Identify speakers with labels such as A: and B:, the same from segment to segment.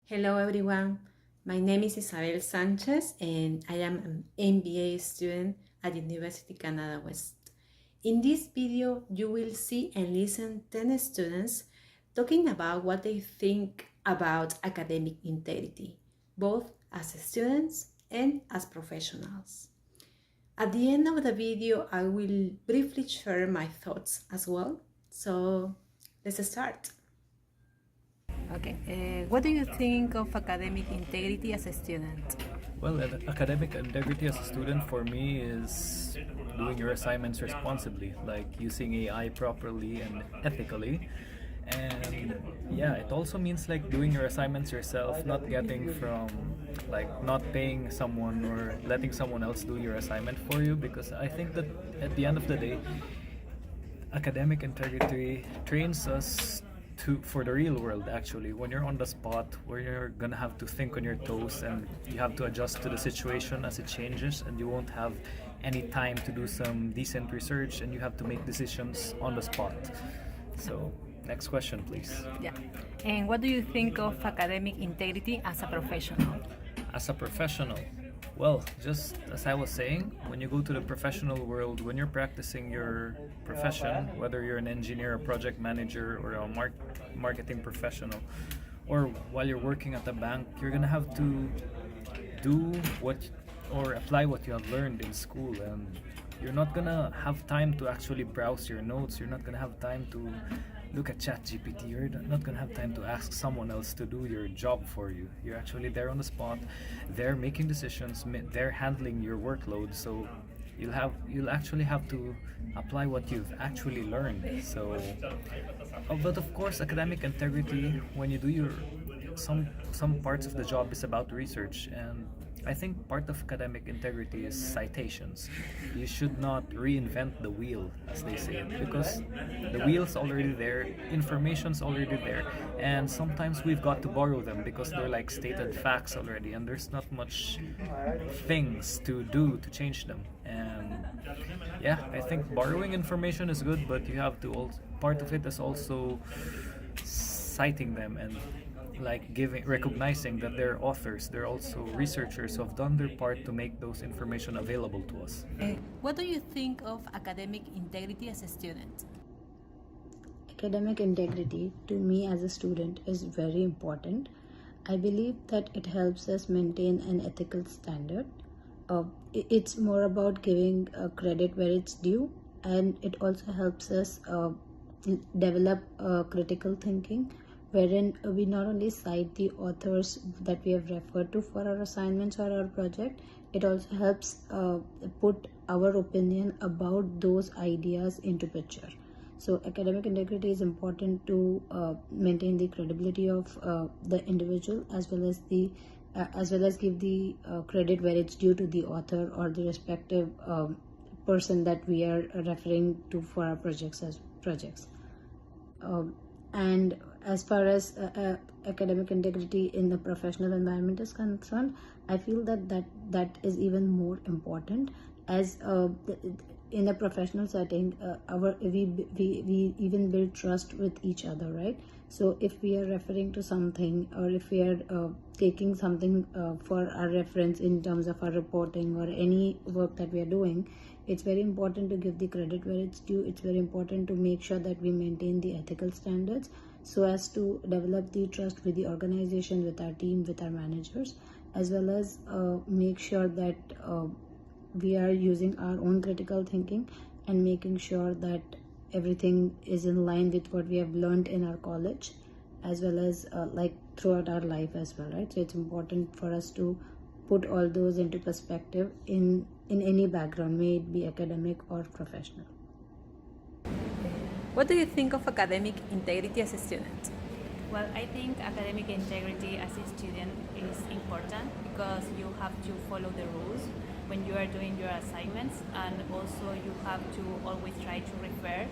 A: Hello everyone, my name is Isabel Sanchez and I am an MBA student at University Canada West. In this video, you will see and listen 10 students talking about what they think about academic integrity, both as students and as professionals. At the end of the video, I will briefly share my thoughts as well. So let's start. Okay, what do you think of academic integrity as a student?
B: Well, academic integrity as a student for me is doing your assignments responsibly, like using AI properly and ethically. And yeah, it also means like doing your assignments yourself, not getting from not paying someone or letting someone else do your assignment for you, because I think that at the end of the day, academic integrity trains us for the real world. Actually, when you're on the spot, where you're gonna have to think on your toes and you have to adjust to the situation as it changes, and you won't have any time to do some decent research, and you have to make decisions on the spot. So next question, please.
A: Yeah. And what do you think of academic integrity as a professional?
B: As a professional, well, just as I was saying, when you go to the professional world, when you're practicing your profession, whether you're an engineer, a project manager, or a marketing professional, or while you're working at a bank, you're gonna have to do what or apply what you have learned in school, and you're not gonna have time to actually browse your notes. You're not gonna have time to look at ChatGPT. You're not gonna have time to ask someone else to do your job for you. You're actually there on the spot. They're making decisions. They're handling your workload. So you'll actually have to apply what you've actually learned. So, but of course, academic integrity, when you do your some parts of the job is about research, and I think part of academic integrity is citations. You should not reinvent the wheel, as they say, because the wheel's already there, information's already there, and sometimes we've got to borrow them because they're like stated facts already, and there's not much things to do to change them. And yeah, I think borrowing information is good, but you have to also, part of it is also citing them and recognizing that they're authors, they're also researchers who have done their part to make those information available to us.
A: What do you think of academic integrity as a student?
C: Academic integrity to me as a student is very important. I believe that it helps us maintain an ethical standard. It's more about giving credit where it's due, and it also helps us develop critical thinking, wherein we not only cite the authors that we have referred to for our assignments or our project, it also helps put our opinion about those ideas into picture. So academic integrity is important to maintain the credibility of the individual, as well as give the credit where it's due to the author or the respective person that we are referring to for our projects. And as far as academic integrity in the professional environment is concerned, I feel that is even more important, as in a professional setting, we even build trust with each other, right? So if we are referring to something, or if we are taking something for our reference in terms of our reporting or any work that we are doing, it's very important to give the credit where it's due. It's very important to make sure that we maintain the ethical standards so as to develop the trust with the organization, with our team, with our managers, as well as make sure that we are using our own critical thinking and making sure that everything is in line with what we have learned in our college, as well as throughout our life as well, right? So it's important for us to put all those into perspective in any background, may it be academic or professional.
A: What do you think of academic integrity as a student?
D: Well, I think academic integrity as a student is important because you have to follow the rules when you are doing your assignments, and also you have to always try to refer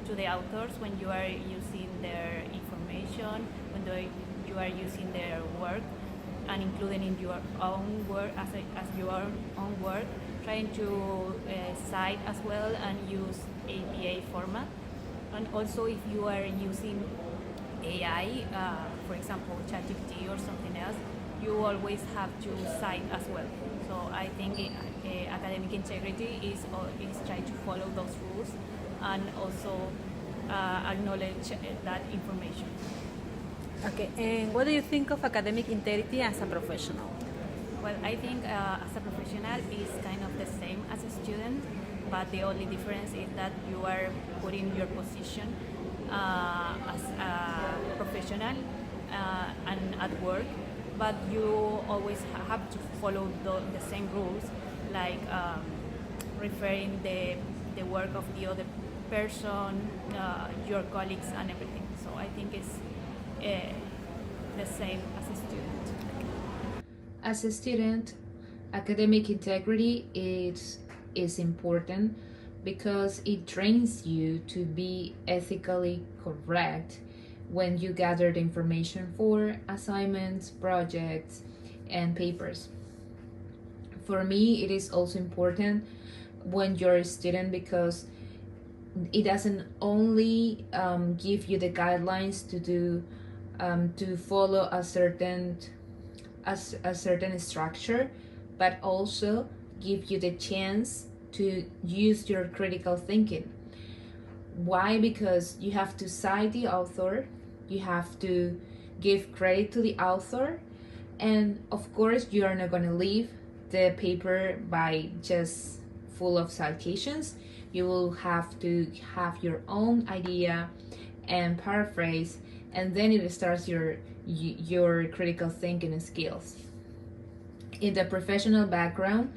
D: to the authors when you are using their information, when you are using their work, and including in your own work as your own work, trying to cite as well and use APA format. And also if you are using AI, for example, ChatGPT or something else, you always have to cite as well. So I think academic integrity is trying to follow those rules and also acknowledge that information.
A: Okay, and what do you think of academic integrity as a professional?
D: Well, I think as a professional is kind of the same as a student, but the only difference is that you are putting your position as a professional and at work, but you always have to follow the same rules, like referring the work of the other person, your colleagues and everything. So I think it's the same as a student.
E: As a student, academic integrity is important because it trains you to be ethically correct when you gather the information for assignments, projects, and papers. For me, it is also important when you're a student because it doesn't only give you the guidelines to do to follow a certain structure, but also give you the chance to use your critical thinking. Why? Because you have to cite the author, you have to give credit to the author, and of course you are not going to leave the paper by just full of citations. You will have to have your own idea and paraphrase, and then it starts your critical thinking skills. In the professional background,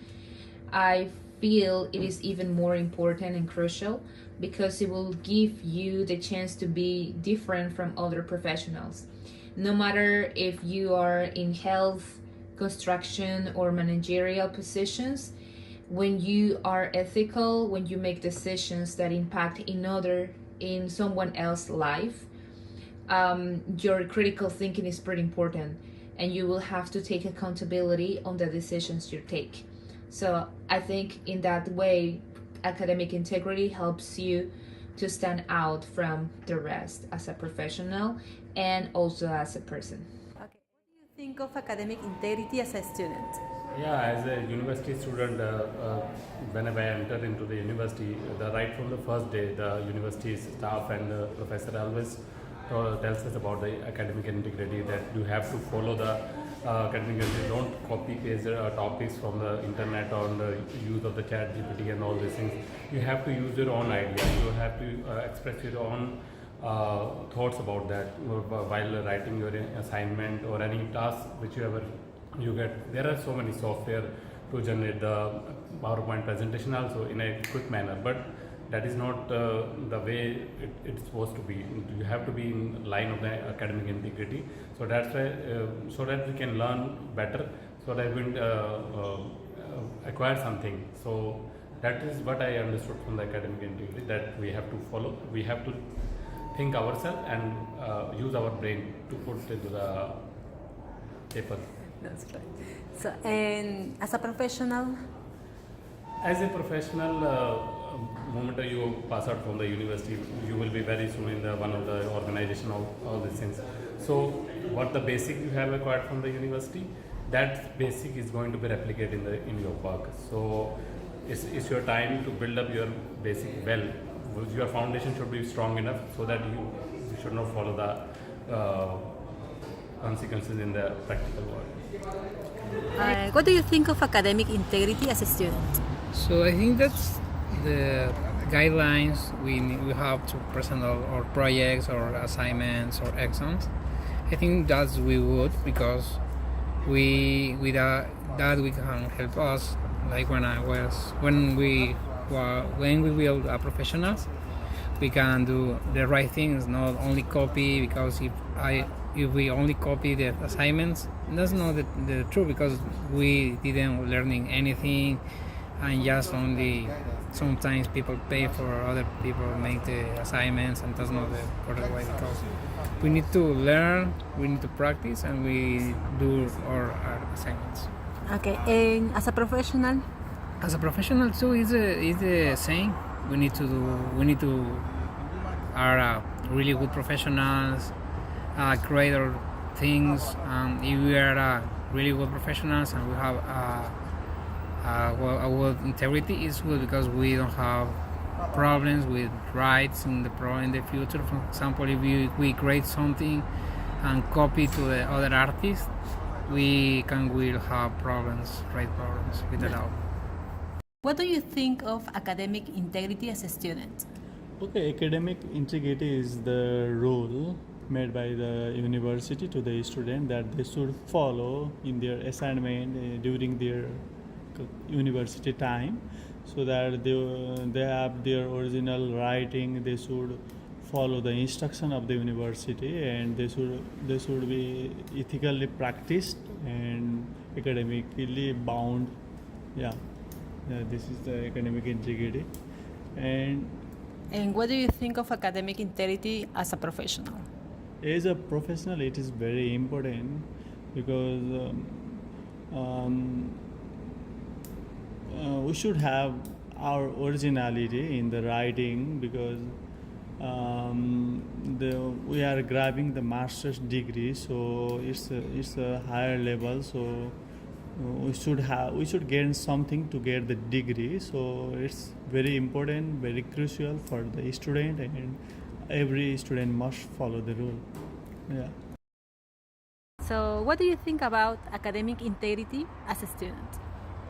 E: I feel it is even more important and crucial because it will give you the chance to be different from other professionals. No matter if you are in health, construction, or managerial positions, when you are ethical, when you make decisions that impact in someone else's life, your critical thinking is pretty important, and you will have to take accountability on the decisions you take. So I think in that way, academic integrity helps you to stand out from the rest as a professional and also as a person.
A: Okay, what do you think of academic integrity as a student?
F: Yeah, as a university student, whenever I entered into the university, right from the first day, the university staff and the professor always tells us about the academic integrity, that you have to follow the academic integrity. Don't copy paste topics from the internet or the use of the chat GPT and all these things. You have to use your own idea. You have to express your own thoughts about that while writing your assignment or any task which you get. There are so many software to generate the PowerPoint presentation also in a quick manner, but that is not the way it's supposed to be. You have to be in line of the academic integrity. So that's why, so that we can learn better, so that we acquire something. So that is what I understood from the academic integrity, that we have to follow. We have to think ourselves and use our brain to put into the paper.
A: That's right. So, and as a professional?
F: As a professional, moment you pass out from the university, you will be very soon in one of the organization of all these things. So what the basic you have acquired from the university, that basic is going to be replicated in your work. So it's your time to build up your basic well. Your foundation should be strong enough so that you should not follow the consequences in the practical world.
A: What do you think of academic integrity as a student?
G: So I think that's the guidelines we have to present our projects or assignments or exams. I think that's we would, because with that we can help us, like when we build professionals, we can do the right things, not only copy, because if we only copy the assignments, that's not the truth, because we didn't learning anything, and just only sometimes people pay for other people make the assignments, and that's not the correct way, because we need to learn, we need to practice, and we do our assignments.
A: Okay, and as a professional?
G: As a professional too, is the same. We need to are really good professionals, greater things. And if we are really good professionals and we have a good integrity, is good because we don't have problems with rights in the future. For example, if we create something and copy to the other artist, we will have right problems with the law.
A: What do you think of academic integrity as a student?
H: Okay, academic integrity is the rule made by the university to the student that they should follow in their assignment during their university time, so that they have their original writing. They should follow the instruction of the university, and they should be ethically practiced and academically bound. Yeah, this is the academic integrity.
A: And what do you think of academic integrity as a professional?
H: As a professional, it is very important because we should have our originality in the writing, because we are grabbing the master's degree, so it's a higher level. So we should gain something to get the degree. So it's very important, very crucial for the student, and every student must follow the rule. Yeah.
A: So, what do you think about academic integrity as a student?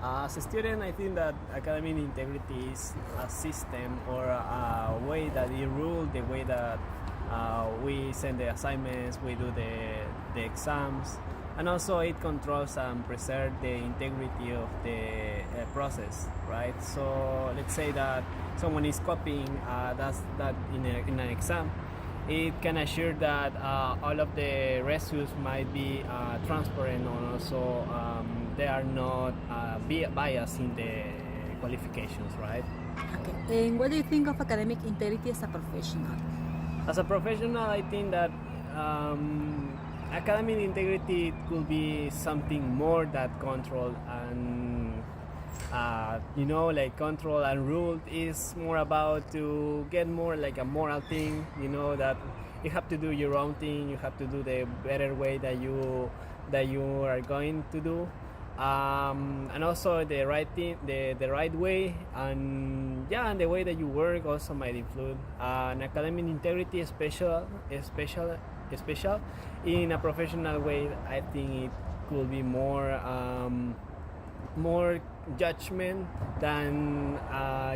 I: As a student, I think that academic integrity is a system or a way that it rules the way that we send the assignments, we do the exams, and also it controls and preserves the integrity of the process, right? So let's say that someone is copying that in an exam, it can assure that all of the results might be transparent, and also they are not biased in the qualifications, right?
A: Okay. And what do you think of academic integrity as a professional?
I: As a professional, I think that academic integrity could be something more that control and like control and rule is more about to get more like a moral thing, that you have to do your own thing, you have to do the better way that you are going to do, and also the right thing, the right way, and the way that you work also might influence. And academic integrity is special in a professional way. I think it could be more judgment than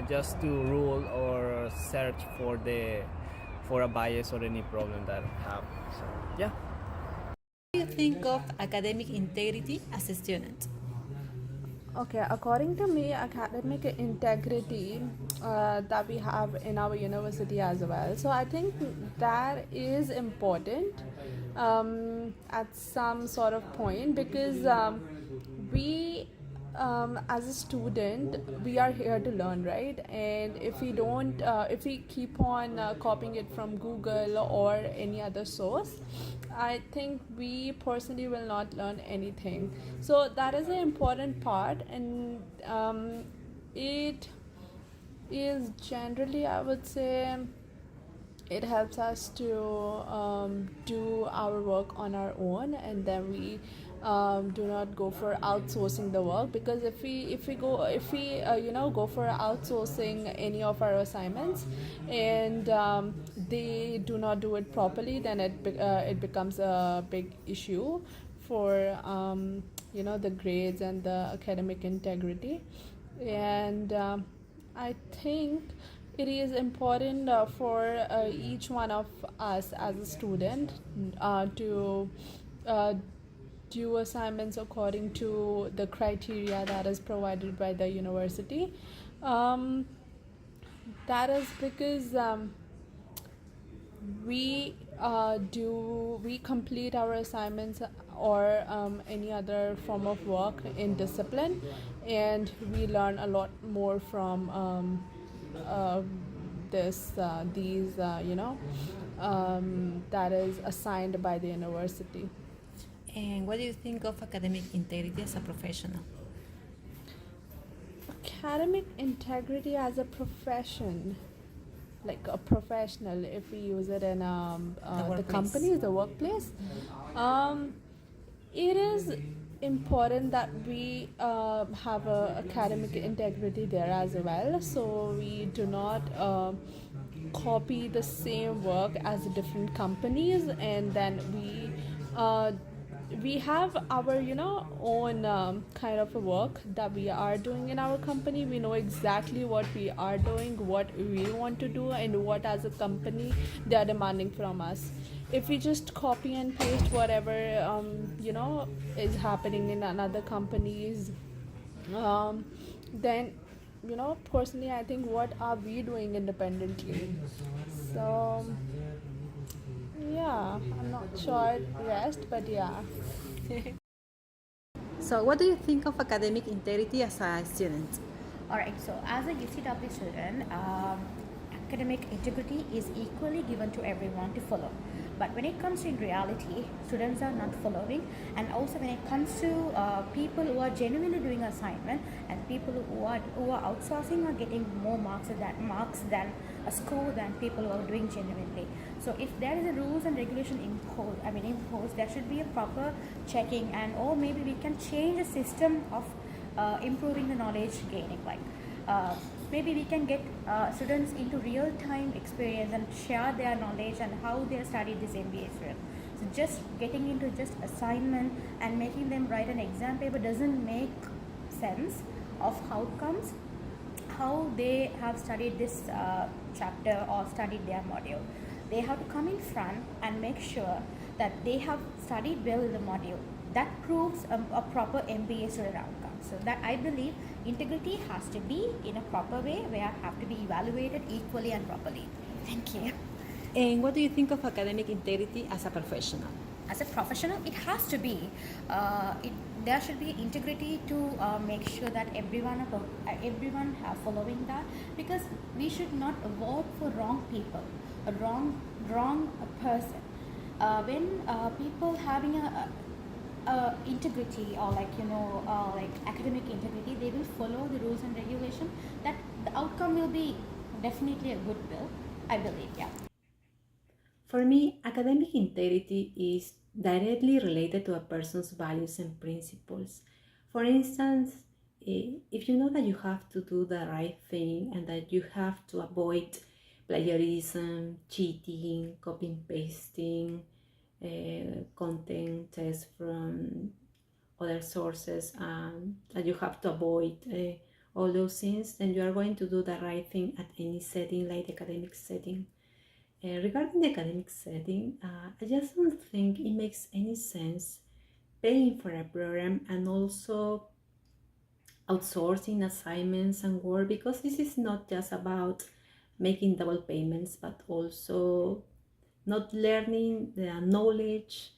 I: just to rule or search for a bias or any problem that I have. So yeah.
A: What do you think of academic integrity as a student?
J: Okay, according to me, academic integrity that we have in our university as well. So I think that is important at some sort of point, because we as a student, we are here to learn, right? And if we keep on copying it from Google or any other source, I think we personally will not learn anything. So that is an important part, and it is generally, I would say, it helps us to do our work on our own, and then we do not go for outsourcing the work, because if we go for outsourcing any of our assignments and they do not do it properly, then it becomes a big issue for the grades and the academic integrity. And I think it is important for each one of us as a student to do assignments according to the criteria that is provided by the university. That is because we complete our assignments or any other form of work in discipline, and we learn a lot more from these that is assigned by the university.
A: And what do you think of academic integrity as a professional?
J: Academic integrity as a profession. like a professional, if we use it in the
A: workplace.
J: company, the workplace, it is important that we have a academic integrity there as well, so we do not copy the same work as different companies, and then we have our own kind of a work that we are doing in our company. We know exactly what we are doing, what we want to do, and what as a company they are demanding from us. If we just copy and paste whatever is happening in another companies, then personally I think, what are we doing independently? So yeah, I'm not sure rest, but yeah.
A: So what do you think of academic integrity as a student?
K: Alright, so as a UCW student, academic integrity is equally given to everyone to follow. But when it comes to in reality, students are not following, and also when it comes to people who are genuinely doing assignment and people who are outsourcing are getting more marks than a school than people who are doing genuinely. So if there is a rules and regulation imposed, there should be a proper checking, and or maybe we can change the system of improving the knowledge gaining. Maybe we can get students into real-time experience and share their knowledge and how they studied this MBA student. So just getting into just assignment and making them write an exam paper doesn't make sense of how they have studied this chapter or studied their module. They have to come in front and make sure that they have studied well the module. That proves a proper MBA student outcome. So that I believe integrity has to be in a proper way, where have to be evaluated equally and properly. Thank you.
A: And what do you think of academic integrity as a professional?
K: As a professional, it has to be. There should be integrity to make sure that everyone are following that, because we should not vote for wrong people, a wrong person. When people having a integrity, or like academic integrity, they will follow the rules and regulation. That the outcome will be definitely a good bill, I believe. Yeah.
A: For me, academic integrity is directly related to a person's values and principles. For instance, if you know that you have to do the right thing and that you have to avoid plagiarism, cheating, copy and pasting, content tests from other sources, that you have to avoid all those things, then you are going to do the right thing at any setting, like the academic setting. Regarding the academic setting, I just don't think it makes any sense paying for a program and also outsourcing assignments and work, because this is not just about making double payments, but also not learning the knowledge,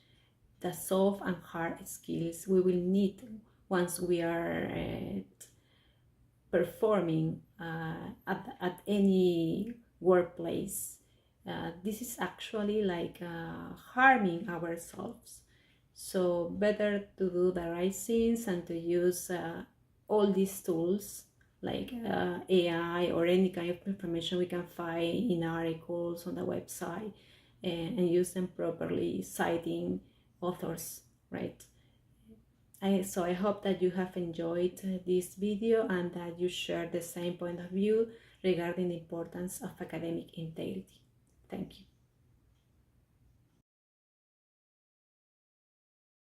A: the soft and hard skills we will need once we are performing at any workplace. This is actually like harming ourselves. So better to do the right things and to use all these tools like AI or any kind of information we can find in articles on the website, and use them properly, citing authors, right? So I hope that you have enjoyed this video and that you share the same point of view regarding the importance of academic integrity. Thank you.